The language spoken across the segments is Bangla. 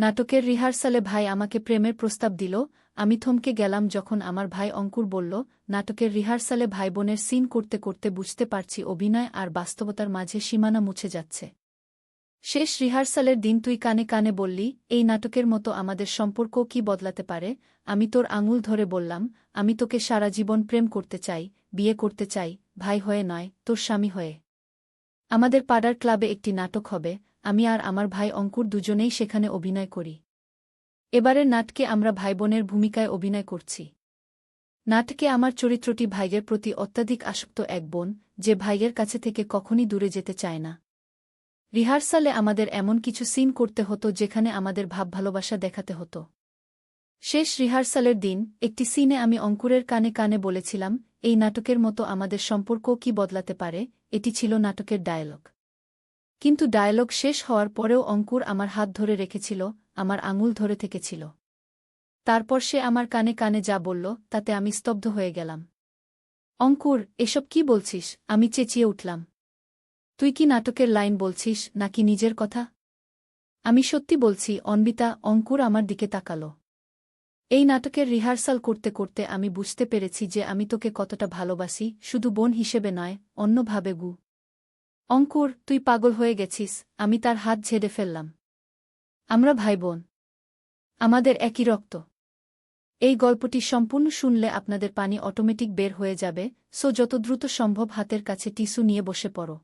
নাটকের রিহার্সালে ভাই আমাকে প্রেমের প্রস্তাব দিল। আমি থমকে গেলাম যখন আমার ভাই অঙ্কুর বলল, নাটকের রিহার্সালে ভাইবোনের সিন করতে করতে বুঝতে পারছি অভিনয় আর বাস্তবতার মাঝে সীমানা মুছে যাচ্ছে। শেষ রিহার্সালের দিন তুই কানে কানে বললি, এই নাটকের মতো আমাদের সম্পর্কও কি বদলাতে পারে। আমি তোর আঙুল ধরে বললাম, আমি তোকে সারা জীবন প্রেম করতে চাই, বিয়ে করতে চাই, ভাই হয়ে নয়, তোর স্বামী হয়ে। আমাদের পাড়ার ক্লাবে একটি নাটক হবে, আমি আর আমার ভাই অঙ্কুর দুজনেই সেখানে অভিনয় করি। এবারের নাটকে আমরা ভাইবোনের ভূমিকায় অভিনয় করছি। নাটকে আমার চরিত্রটি ভাইয়ের প্রতি অত্যাধিক আসক্ত এক বোন, যে ভাইয়ের কাছে থেকে কখনই দূরে যেতে চায় না। রিহার্সালে আমাদের এমন কিছু সিন করতে হতো যেখানে আমাদের ভাব ভালোবাসা দেখাতে হতো। শেষ রিহার্সালের দিন একটি সিনে আমি অঙ্কুরের কানে কানে বলেছিলাম, এই নাটকের মতো আমাদের সম্পর্কও কি বদলাতে পারে। এটি ছিল নাটকের ডায়ালগ। কিন্তু ডায়ালগ শেষ হওয়ার পরেও অঙ্কুর আমার হাত ধরে রেখেছিল, আমার আঙুল ধরে থেকেছিল। তারপর সে আমার কানে কানে যা বলল তাতে আমি স্তব্ধ হয়ে গেলাম। অঙ্কুর, এসব কি বলছিস? আমি চেঁচিয়ে উঠলাম। তুই কি নাটকের লাইন বলছিস নাকি নিজের কথা? আমি সত্যি বলছি অন্বিতা। অঙ্কুর আমার দিকে তাকাল। এই নাটকের রিহার্সাল করতে করতে আমি বুঝতে পেরেছি যে আমি তোকে কতটা ভালোবাসি, শুধু বোন হিসেবে নয়, অন্যভাবে গু। অঙ্কুর, তুই পাগল হয়ে গেছিস। আমি তার হাত ঝেড়ে ফেললাম। আমরা ভাইবোন। আমাদের একই রক্ত। এই গল্পটি সম্পূর্ণ শুনলে আপনাদের পানি অটোমেটিক বের হয়ে যাবে, সো যত দ্রুত সম্ভব হাতের কাছে টিস্যু নিয়ে বসে পড়ো।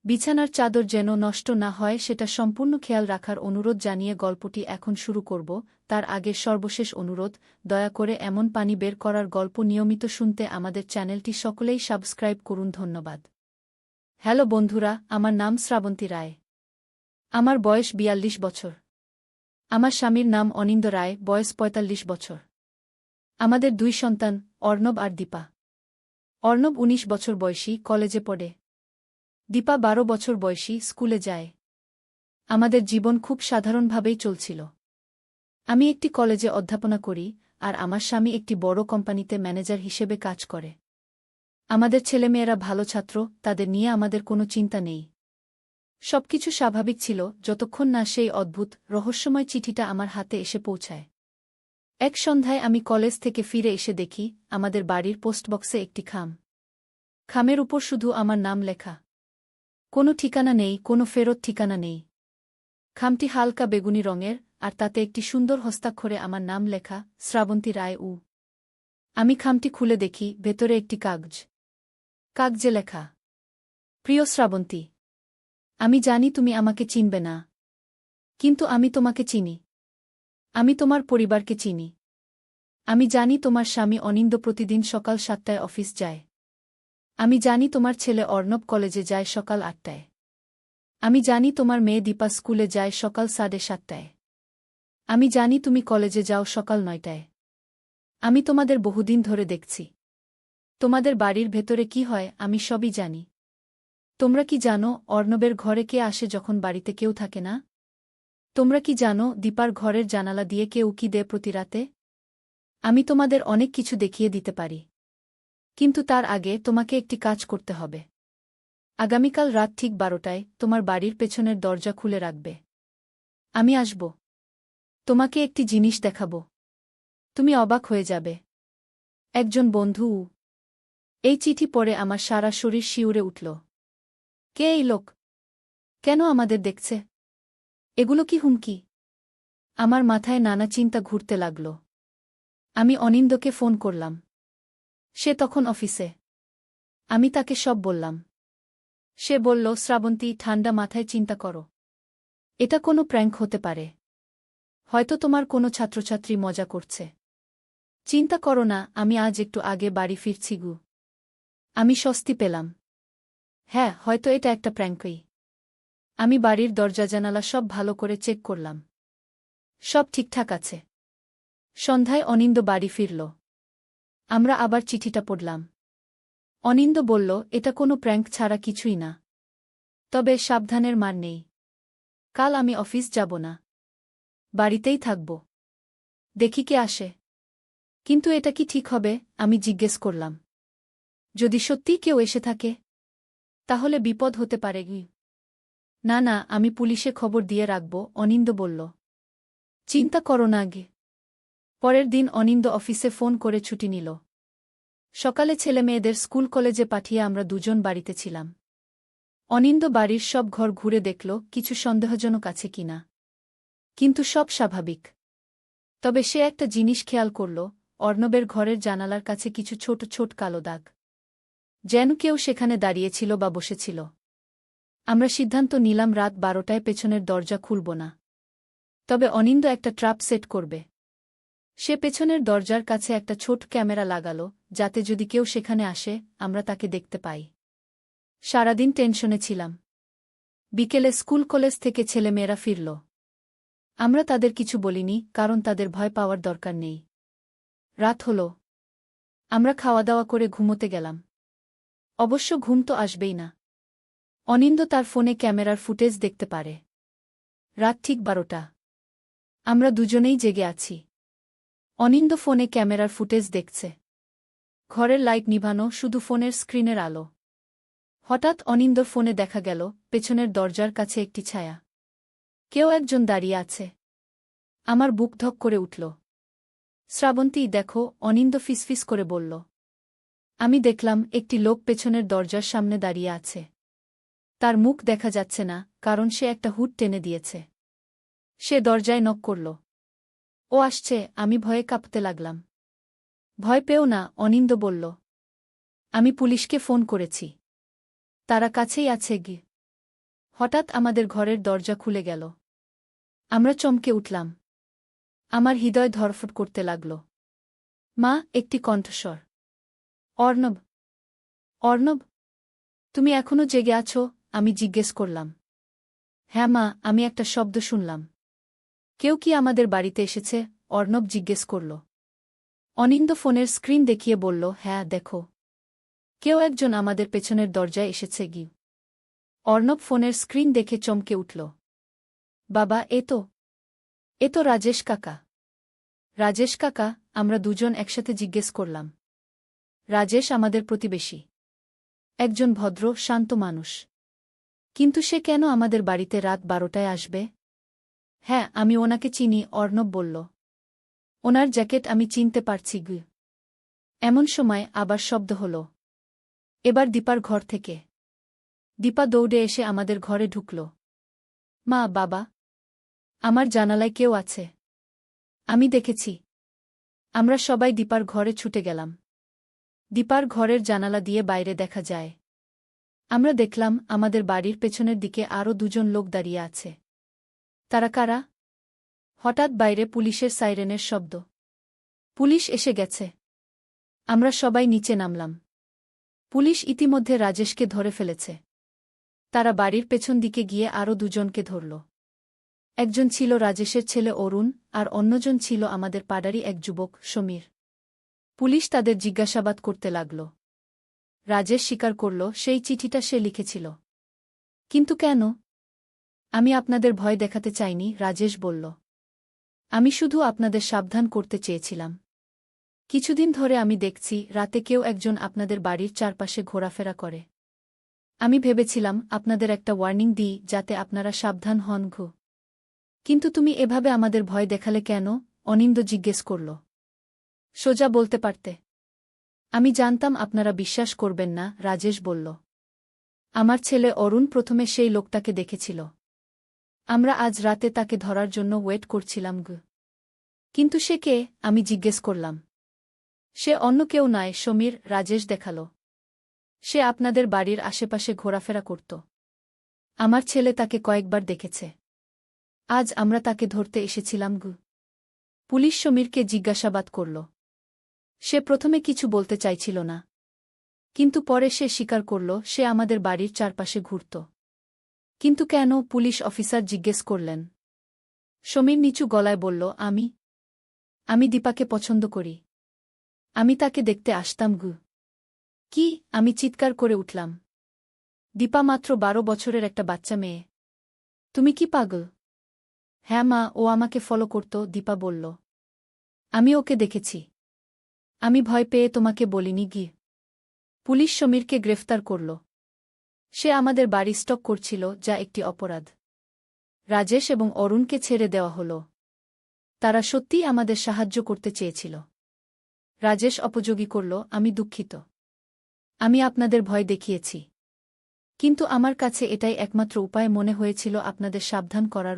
বিছানার চাদর যেন নষ্ট না হয় সেটা সম্পূর্ণ খেয়াল রাখার অনুরোধ জানিয়ে গল্পটি এখন শুরু করব। তার আগে সর্বশেষ অনুরোধ, দয়া করে এমন পানি বের করার গল্প নিয়মিত শুনতে আমাদের চ্যানেলটি সকলেই সাবস্ক্রাইব করুন। ধন্যবাদ। হ্যালো বন্ধুরা, আমার নাম শ্রাবন্তী রায়। আমার বয়স ৪২ বছর। আমার স্বামীর নাম অনিন্দ রায়, বয়স ৪৫ বছর। আমাদের ২ সন্তান, অর্ণব আর দীপা। অর্ণব ১৯ বছর বয়সী, কলেজে পড়ে। দীপা ১২ বছর বয়সী, স্কুলে যায়। আমাদের জীবন খুব সাধারণভাবেই চলছিল। আমি একটি কলেজে অধ্যাপনা করি, আর আমার স্বামী একটি বড় কোম্পানিতে ম্যানেজার হিসেবে কাজ করে। আমাদের ছেলেমেয়েরা ভালো ছাত্র, তাদের নিয়ে আমাদের কোনো চিন্তা নেই। সবকিছু স্বাভাবিক ছিল যতক্ষণ না সেই অদ্ভুত, রহস্যময় চিঠিটা আমার হাতে এসে পৌঁছায়। এক সন্ধ্যায় আমি কলেজ থেকে ফিরে এসে দেখি, আমাদের বাড়ির পোস্টবক্সে একটি খাম। খামের উপর শুধু আমার নাম লেখা। কোনো ঠিকানা নেই, কোনো ফেরত ঠিকানা নেই। খামটি হালকা বেগুনি রঙের, আর তাতে একটি সুন্দর হস্তাক্ষরে আমার নাম লেখা, শ্রাবন্তী রায়। আমি খামটি খুলে দেখি, ভেতরে একটি কাগজ। কাগজে লেখা, প্রিয় শ্রাবন্তী, আমি জানি তুমি আমাকে চিনবে না। কিন্তু আমি তোমাকে চিনি। আমি তোমার পরিবারকে চিনি। আমি জানি তোমার স্বামী অনিন্দ প্রতিদিন সকাল ৭টায় অফিস যায়। আমি জানি তোমার ছেলে অর্ণব কলেজে যায় সকাল ৮টায়। আমি জানি তোমার মেয়ে দীপা স্কুলে যায় সকাল ৭:৩০টায়। আমি জানি তুমি কলেজে যাও সকাল ৯টায়। আমি তোমাদের বহুদিন ধরে দেখছি। তোমাদের বাড়ির ভেতরে কি হয় আমি সবই জানি। তোমরা কি জানো অর্ণবের ঘরে কে আসে যখন বাড়িতে কেউ থাকে না? তোমরা কি জানো দীপার ঘরের জানালা দিয়ে কে উকি দেয় প্রতি রাতে? আমি তোমাদের অনেক কিছু দেখিয়ে দিতে পারি। কিন্তু তার আগে তোমাকে একটি কাজ করতে হবে। আগামীকাল রাত ঠিক ১২টায় তোমার বাড়ির পেছনের দরজা খুলে রাখবে। আমি আসব। তোমাকে একটি জিনিস দেখাব। তুমি অবাক হয়ে যাবে। একজন বন্ধু। এই চিঠি পড়ে আমার সারা শরীর শিউরে উঠল। কে এই লোক? কেন আমাদের দেখছে? এগুলো কি হুমকি? আমার মাথায় নানা চিন্তা ঘুরতে লাগল। আমি অনিন্দকে ফোন করলাম। সে তখন অফিসে। আমি তাকে সব বললাম। সে বলল, শ্রাবন্তী, ঠান্ডা মাথায় চিন্তা করো। এটা কোনো প্র্যাঙ্ক হতে পারে। হয়তো তোমার কোনো ছাত্রছাত্রী মজা করছে। চিন্তা করো না, আমি আজ একটু আগে বাড়ি ফিরছি গু। আমি স্বস্তি পেলাম। হ্যাঁ, হয়তো এটা একটা প্র্যাঙ্কই। আমি বাড়ির দরজা জানালা সব ভালো করে চেক করলাম। সব ঠিকঠাক আছে। সন্ধ্যায় অনিন্দ বাড়ি ফিরল। আমরা আবার চিঠিটা পড়লাম। অনিন্দ বলল, এটা কোনো প্র্যাঙ্ক ছাড়া কিছুই না। তবে সাবধানের মার নেই। কাল আমি অফিস যাব না। বাড়িতেই থাকব। দেখি কে আসে। কিন্তু এটা কি ঠিক হবে? আমি জিজ্ঞেস করলাম। যদি সত্যিই কেউ এসে থাকে? তাহলে বিপদ হতে পারে। না না, আমি পুলিশে খবর দিয়ে রাখব, অনিন্দ বলল। চিন্তা করো না আগে। পরের দিন অনিন্দ অফিসে ফোন করে ছুটি নিল। সকালে ছেলেমেয়েদের স্কুল কলেজে পাঠিয়ে আমরা দুজন বাড়িতে ছিলাম। অনিন্দ বাড়ির সব ঘর ঘুরে দেখল কিছু সন্দেহজনক আছে কিনা, কিন্তু সব স্বাভাবিক। তবে সে একটা জিনিস খেয়াল করল, অর্ণবের ঘরের জানালার কাছে কিছু ছোট ছোট কালো দাগ, যেন কেউ সেখানে দাঁড়িয়েছিল বা বসেছিল। আমরা সিদ্ধান্ত নিলাম রাত 12টায় পেছনের দরজা খুলব না। তবে অনিন্দ একটা ট্র্যাপ সেট করবে। সে পেছনের দরজার কাছে একটা ছোট ক্যামেরা লাগাল, যাতে যদি কেউ সেখানে আসে আমরা তাকে দেখতে পাই। সারাদিন টেনশনে ছিলাম। বিকেলে স্কুল কলেজ থেকে ছেলেমেয়েরা ফিরল। আমরা তাদের কিছু বলিনি, কারণ তাদের ভয় পাওয়ার দরকার নেই। রাত হল। আমরা খাওয়া দাওয়া করে ঘুমোতে গেলাম। অবশ্য ঘুম তো আসবেই না। অনিন্দ তার ফোনে ক্যামেরার ফুটেজ দেখতে পারে। রাত ঠিক 12টা। আমরা দুজনেই জেগে আছি। অনিন্দ ফোনে ক্যামেরার ফুটেজ দেখছে। ঘরের লাইট নিভানো, শুধু ফোনের স্ক্রিনের আলো। হঠাৎ অনিন্দর ফোনে দেখা গেল পেছনের দরজার কাছে একটি ছায়া। কেউ একজন দাঁড়িয়ে আছে। আমার বুক ধক করে উঠল। শ্রাবন্তী, দেখো, অনিন্দ ফিসফিস করে বলল। আমি দেখলাম একটি লোক পেছনের দরজার সামনে দাঁড়িয়ে আছে। তার মুখ দেখা যাচ্ছে না, কারণ সে একটা হুড টেনে দিয়েছে। সে দরজায় নক করল। ও আসছে। আমি ভয়ে কাঁপতে লাগলাম। ভয় পেও না, অনিন্দ বলল। আমি পুলিশকে ফোন করেছি। তারা কাছেই আছে গি। হঠাৎ আমাদের ঘরের দরজা খুলে গেল। আমরা চমকে উঠলাম। আমার হৃদয় ধড়ফড় করতে লাগল। মা, একটি কণ্ঠস্বর। অর্ণব, অর্ণব, তুমি এখনো জেগে আছো? আমি জিজ্ঞেস করলাম। হ্যাঁ মা, আমি একটা শব্দ শুনলাম। কেউ কি আমাদের বাড়িতে এসেছে? অর্ণব জিজ্ঞেস করল। অনিন্দ ফোনের স্ক্রিন দেখিয়ে বলল, হ্যাঁ দেখো, কেউ একজন আমাদের পেছনের দরজায় এসেছে গি। অর্ণব ফোনের স্ক্রিন দেখে চমকে উঠল। বাবা, এ তো রাজেশ কাকা। রাজেশ কাকা? আমরা দুজন একসাথে জিজ্ঞেস করলাম। রাজেশ আমাদের প্রতিবেশী। একজন ভদ্র, শান্ত মানুষ। কিন্তু সে কেন আমাদের বাড়িতে রাত 12টায় আসবে? হ্যাঁ, আমি ওনাকে চিনি, অর্ণব বলল। ওনার জ্যাকেট আমি চিনতে পারছি গি। এমন সময় আবার শব্দ হল। এবার দীপার ঘর থেকে। দীপা দৌড়ে এসে আমাদের ঘরে ঢুকল। মা, বাবা, আমার জানালায় কেউ আছে। আমি দেখেছি। আমরা সবাই দীপার ঘরে ছুটে গেলাম। দীপার ঘরের জানালা দিয়ে বাইরে দেখা যায়। আমরা দেখলাম আমাদের বাড়ির পেছনের দিকে আরও দুজন লোক দাঁড়িয়ে আছে। তারা কারা? হঠাৎ বাইরে পুলিশের সাইরেনের শব্দ। পুলিশ এসে গেছে। আমরা সবাই নিচে নামলাম। পুলিশ ইতিমধ্যে রাজেশকে ধরে ফেলেছে। তারা বাড়ির পেছন দিকে গিয়ে আরও দুজনকে ধরল। একজন ছিল রাজেশের ছেলে অরুণ, আর অন্যজন ছিল আমাদের পাড়ারই এক যুবক, সমীর। পুলিশ তাদের জিজ্ঞাসাবাদ করতে লাগল। রাজেশ স্বীকার করল সেই চিঠিটা সে লিখেছিল। কিন্তু কেন? আমি আপনাদের ভয় দেখাতে চাইনি, রাজেশ বলল। আমি শুধু আপনাদের সাবধান করতে চেয়েছিলাম। কিছুদিন ধরে আমি দেখছি রাতে কেউ একজন আপনাদের বাড়ির চারপাশে ঘোরাফেরা করে। আমি ভেবেছিলাম আপনাদের একটা ওয়ার্নিং দিই, যাতে আপনারা সাবধান হন গো। কিন্তু তুমি এভাবে আমাদের ভয় দেখালে কেন? অনিন্দ জিজ্ঞেস করল। সোজা বলতে পারতে। আমি জানতাম আপনারা বিশ্বাস করবেন না, রাজেশ বলল। আমার ছেলে অরুণ প্রথমে সেই লোকটাকে দেখেছিল। আমরা আজ রাতে তাকে ধরার জন্য ওয়েট করছিলাম গো। কিন্তু সে কে? আমি জিজ্ঞেস করলাম। সে অন্য কেউ নয়, সমীর, রাজেশ দেখাল। সে আপনাদের বাড়ির আশেপাশে ঘোরাফেরা করত। আমার ছেলে তাকে কয়েকবার দেখেছে। আজ আমরা তাকে ধরতে এসেছিলাম গো। পুলিশ সমীরকে জিজ্ঞাসাবাদ করল। সে প্রথমে কিছু বলতে চাইছিল না, কিন্তু পরে সে স্বীকার করল সে আমাদের বাড়ির চারপাশে ঘুরত। কিন্তু কেন? পুলিশ অফিসার জিজ্ঞেস করলেন। সমীর নিচু গলায় বলল, আমি দীপাকে পছন্দ করি। আমি তাকে দেখতে আসতাম গু। কি? আমি চিৎকার করে উঠলাম। দীপা মাত্র 12 বছরের একটা বাচ্চা মেয়ে। তুমি কি পাগল? হ্যাঁ মা, ও আমাকে ফলো করত, দীপা বলল। আমি ওকে দেখেছি। আমি ভয় পেয়ে তোমাকে বলিনি গি। পুলিশ সমীরকে গ্রেফতার করল। সে আমাদের বাড়ি স্টক করছিল, যা একটি অপরাধ। রাজেশ এবং অরুণকে ছেড়ে দেওয়া হল। তারা সত্যিই আমাদের সাহায্য করতে চেয়েছিল। রাজেশ অপযোগী করল, আমি দুঃখিত। আমি আপনাদের ভয় দেখিয়েছি। কিন্তু আমার কাছে এটাই একমাত্র উপায় মনে হয়েছিল আপনাদের সাবধান করার।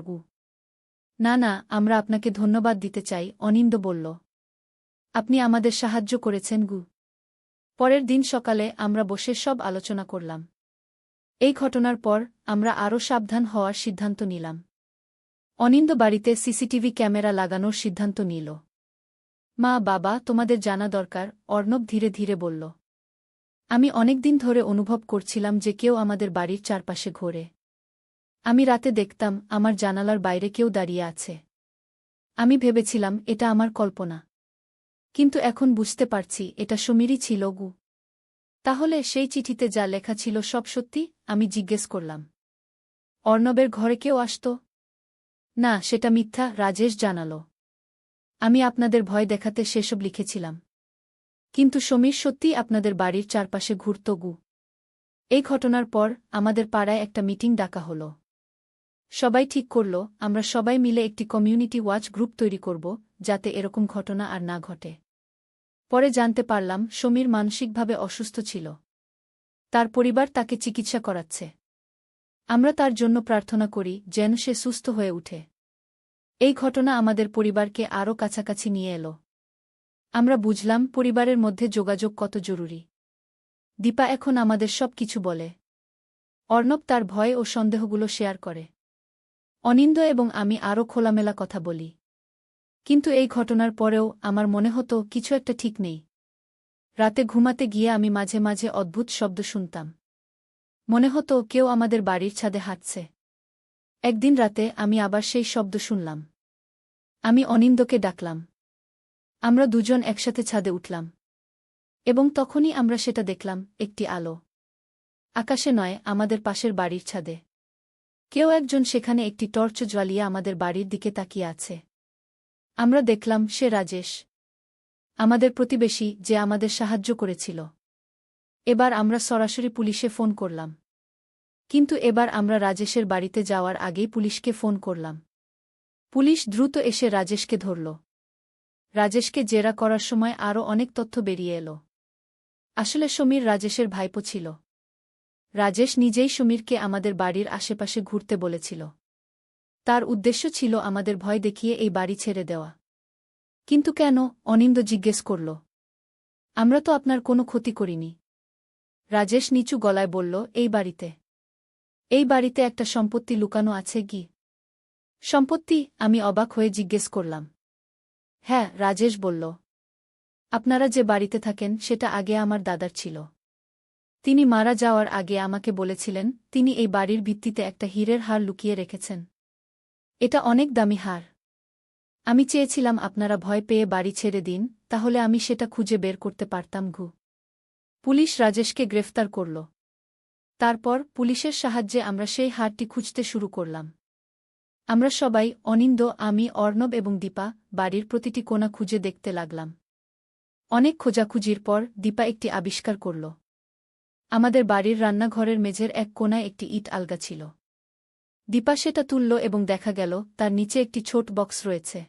না না, আমরা আপনাকে ধন্যবাদ দিতে চাই, অনিন্দ বলল। আপনি আমাদের সাহায্য করেছেন। পরের দিন সকালে আমরা বসে সব আলোচনা করলাম। এই ঘটনার পর আমরা আরও সাবধান হওয়ার সিদ্ধান্ত নিলাম। অনিন্দ বাড়িতে সিসিটিভি ক্যামেরা লাগানোর সিদ্ধান্ত নিল। মা, বাবা, তোমাদের জানা দরকার, অর্ণব ধীরে ধীরে বলল। আমি অনেকদিন ধরে অনুভব করছিলাম যে কেউ আমাদের বাড়ির চারপাশে ঘোরে। আমি রাতে দেখতাম আমার জানালার বাইরে কেউ দাঁড়িয়ে আছে। আমি ভেবেছিলাম এটা আমার কল্পনা। কিন্তু এখন বুঝতে পারছি এটা সমীরই ছিল। তাহলে সেই চিঠিতে যা লেখা ছিল সব সত্যি? আমি জিজ্ঞেস করলাম। অর্ণবের ঘরে কেউ আসত? না, সেটা মিথ্যা, রাজেশ জানাল। আমি আপনাদের ভয় দেখাতে সেসব লিখেছিলাম। কিন্তু সমীর সত্যিই আপনাদের বাড়ির চারপাশে ঘুরত। এই ঘটনার পর আমাদের পাড়ায় একটা মিটিং ডাকা হল। সবাই ঠিক করল আমরা সবাই মিলে একটি কমিউনিটি ওয়াচ গ্রুপ তৈরি করব, যাতে এরকম ঘটনা আর না ঘটে। পরে জানতে পারলাম সমীর মানসিকভাবে অসুস্থ ছিল। তার পরিবার তাকে চিকিৎসা করাচ্ছে। আমরা তার জন্য প্রার্থনা করি যেন সে সুস্থ হয়ে উঠে। এই ঘটনা আমাদের পরিবারকে আরও কাছাকাছি নিয়ে এলো। আমরা বুঝলাম পরিবারের মধ্যে যোগাযোগ কত জরুরি। দীপা এখন আমাদের সব কিছু বলে। অর্ণব তার ভয় ও সন্দেহগুলো শেয়ার করে। অনিন্দ এবং আমি আরও খোলামেলা কথা বলি। কিন্তু এই ঘটনার পরেও আমার মনে হতো কিছু একটা ঠিক নেই। রাতে ঘুমাতে গিয়ে আমি মাঝে মাঝে অদ্ভুত শব্দ শুনতাম। মনে হতো কেউ আমাদের বাড়ির ছাদে হাঁটছে। একদিন রাতে আমি আবার সেই শব্দ শুনলাম। আমি অনিন্দকে ডাকলাম। আমরা দুজন একসাথে ছাদে উঠলাম। এবং তখনই আমরা সেটা দেখলাম, একটি আলো। আকাশে নয়, আমাদের পাশের বাড়ির ছাদে। কেউ একজন সেখানে একটি টর্চ জ্বালিয়ে আমাদের বাড়ির দিকে তাকিয়ে আছে। আমরা দেখলাম সে রাজেশ, আমাদের প্রতিবেশী, যে আমাদের সাহায্য করেছিল। এবার আমরা সরাসরি পুলিশে ফোন করলাম। কিন্তু এবার আমরা রাজেশের বাড়িতে যাওয়ার আগেই পুলিশকে ফোন করলাম। পুলিশ দ্রুত এসে রাজেশকে ধরল। রাজেশকে জেরা করার সময় আরও অনেক তথ্য বেরিয়ে এলো। আসলে সমীর রাজেশের ভাইপো ছিল। রাজেশ নিজেই সমীরকে আমাদের বাড়ির আশেপাশে ঘুরতে বলেছিল। তার উদ্দেশ্য ছিল আমাদের ভয় দেখিয়ে এই বাড়ি ছেড়ে দেওয়া। কিন্তু কেন? অনিন্দ জিজ্ঞেস করল। আমরা তো আপনার কোনো ক্ষতি করিনি। রাজেশ নিচু গলায় বলল, এই বাড়িতে একটা সম্পত্তি লুকানো আছে। সম্পত্তি? আমি অবাক হয়ে জিজ্ঞেস করলাম। হ্যাঁ, রাজেশ বলল। আপনারা যে বাড়িতে থাকেন সেটা আগে আমার দাদার ছিল। তিনি মারা যাওয়ার আগে আমাকে বলেছিলেন তিনি এই বাড়ির ভিত্তিতে একটা হীরের হার লুকিয়ে রেখেছেন। এটা অনেক দামি হার। আমি চেয়েছিলাম আপনারা ভয় পেয়ে বাড়ি ছেড়ে দিন, তাহলে আমি সেটা খুঁজে বের করতে পারতাম। পুলিশ রাজেশকে গ্রেফতার করল। তারপর পুলিশের সাহায্যে আমরা সেই হারটি খুঁজতে শুরু করলাম। আমরা সবাই, অনিন্দ, আমি, অর্ণব এবং দীপা, বাড়ির প্রতিটি কোণা খুঁজে দেখতে লাগলাম। অনেক খোঁজাখুঁজির পর দীপা একটি আবিষ্কার করল। আমাদের বাড়ির রান্নাঘরের মেঝের এক কোণায় একটি ইট আলগা ছিল। দীপা সেটা তুলল এবং দেখা গেল তার নিচে একটি ছোট বক্স রয়েছে।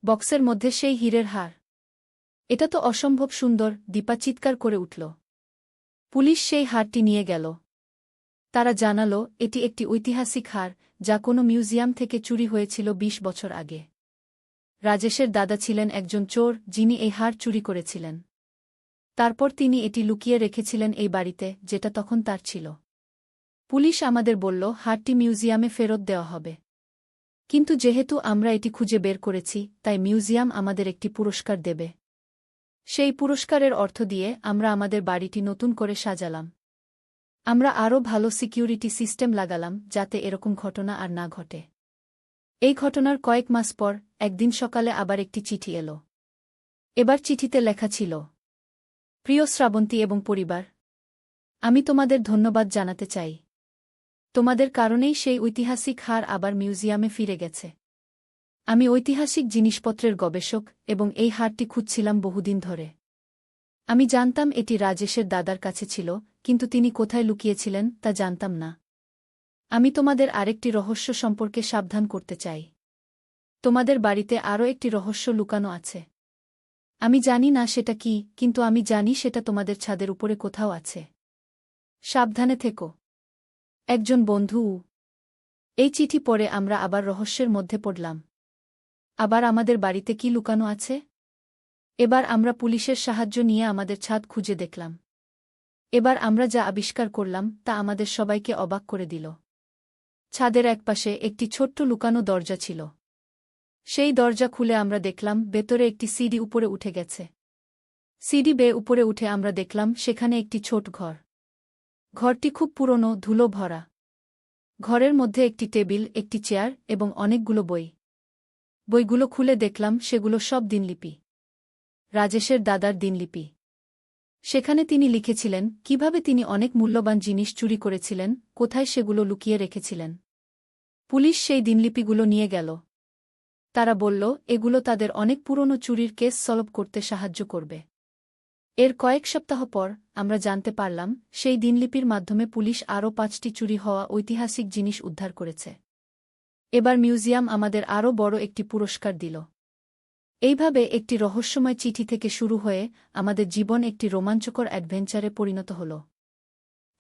বক্সের মধ্যে সেই হীরের হার। এটা তো অসম্ভব সুন্দর, দীপা চিৎকার করে উঠল। পুলিশ সেই হারটি নিয়ে গেল। তারা জানালো এটি একটি ঐতিহাসিক হার, যা কোনো মিউজিয়াম থেকে চুরি হয়েছিল ২০ বছর আগে। রাজেশের দাদা ছিলেন একজন চোর, যিনি এই হার চুরি করেছিলেন। তারপর তিনি এটি লুকিয়ে রেখেছিলেন এই বাড়িতে, যেটা তখন তার ছিল। পুলিশ আমাদের বলল হারটি মিউজিয়ামে ফেরত দেওয়া হবে। কিন্তু যেহেতু আমরা এটি খুঁজে বের করেছি, তাই মিউজিয়াম আমাদের একটি পুরস্কার দেবে। সেই পুরস্কারের অর্থ দিয়ে আমরা আমাদের বাড়িটি নতুন করে সাজালাম। আমরা আরও ভালো সিকিউরিটি সিস্টেম লাগালাম, যাতে এরকম ঘটনা আর না ঘটে। এই ঘটনার কয়েক মাস পর একদিন সকালে আবার একটি চিঠি এলো। এবার চিঠিতে লেখা ছিল, প্রিয় শ্রাবন্তী এবং পরিবার, আমি তোমাদের ধন্যবাদ জানাতে চাই। তোমাদের কারণেই সেই ঐতিহাসিক হার আবার মিউজিয়ামে ফিরে গেছে। আমি ঐতিহাসিক জিনিসপত্রের গবেষক এবং এই হারটি খুঁজছিলাম বহুদিন ধরে। আমি জানতাম এটি রাজেশের দাদার কাছে ছিল, কিন্তু তিনি কোথায় লুকিয়েছিলেন তা জানতাম না। আমি তোমাদের আরেকটি রহস্য সম্পর্কে সাবধান করতে চাই। তোমাদের বাড়িতে আরও একটি রহস্য লুকানো আছে। আমি জানি না সেটা কি, কিন্তু আমি জানি সেটা তোমাদের ছাদের উপরে কোথাও আছে। সাবধানে থেকো। একজন বন্ধু। এই চিঠি পড়ে আমরা আবার রহস্যের মধ্যে পড়লাম। আবার আমাদের বাড়িতে কি লুকানো আছে? এবার আমরা পুলিশের সাহায্য নিয়ে আমাদের ছাদ খুঁজে দেখলাম। এবার আমরা যা আবিষ্কার করলাম তা আমাদের সবাইকে অবাক করে দিল। ছাদের একপাশে একটি ছোট্ট লুকানো দরজা ছিল। সেই দরজা খুলে আমরা দেখলাম ভেতরে একটি সিঁড়ি উপরে উঠে গেছে। সিঁড়ি বেয়ে উপরে উঠে আমরা দেখলাম সেখানে একটি ছোট ঘর। ঘরটি খুব পুরনো, ধুলো ভরা। ঘরের মধ্যে একটি টেবিল, একটি চেয়ার এবং অনেকগুলো বই। বইগুলো খুলে দেখলাম সেগুলো সব দিনলিপি। রাজেশের দাদার দিনলিপি। সেখানে তিনি লিখেছিলেন কিভাবে তিনি অনেক মূল্যবান জিনিস চুরি করেছিলেন, কোথায় সেগুলো লুকিয়ে রেখেছিলেন। পুলিশ সেই দিনলিপিগুলো নিয়ে গেল। তারা বলল এগুলো তাদের অনেক পুরনো চুরির কেস সলভ করতে সাহায্য করবে। এর কয়েক সপ্তাহ পর আমরা জানতে পারলাম সেই দিনলিপির মাধ্যমে পুলিশ আরও 5টি চুরি হওয়া ঐতিহাসিক জিনিস উদ্ধার করেছে। এবার মিউজিয়াম আমাদের আরও বড় একটি পুরস্কার দিল। এইভাবে একটি রহস্যময় চিঠি থেকে শুরু হয়ে আমাদের জীবন একটি রোমাঞ্চকর অ্যাডভেঞ্চারে পরিণত হল।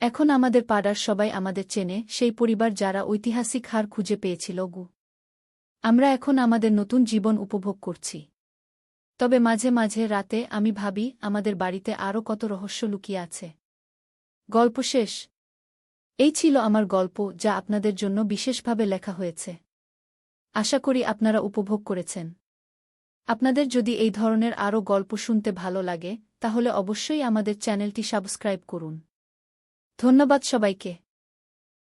এখন আমাদের পাড়ার সবাই আমাদের চেনে, সেই পরিবার যারা ঐতিহাসিক হার খুঁজে পেয়েছিল। আমরা এখন আমাদের নতুন জীবন উপভোগ করছি। তবে মাঝে মাঝে রাতে আমি ভাবি আমাদের বাড়িতে আরও কত রহস্য লুকিয়ে আছে। গল্প শেষ। এই ছিল আমার গল্প, যা আপনাদের জন্য বিশেষভাবে লেখা হয়েছে। আশা করি আপনারা উপভোগ করেছেন। আপনাদের যদি এই ধরনের আরও গল্প শুনতে ভালো লাগে তাহলে অবশ্যই আমাদের চ্যানেলটি সাবস্ক্রাইব করুন। ধন্যবাদ সবাইকে।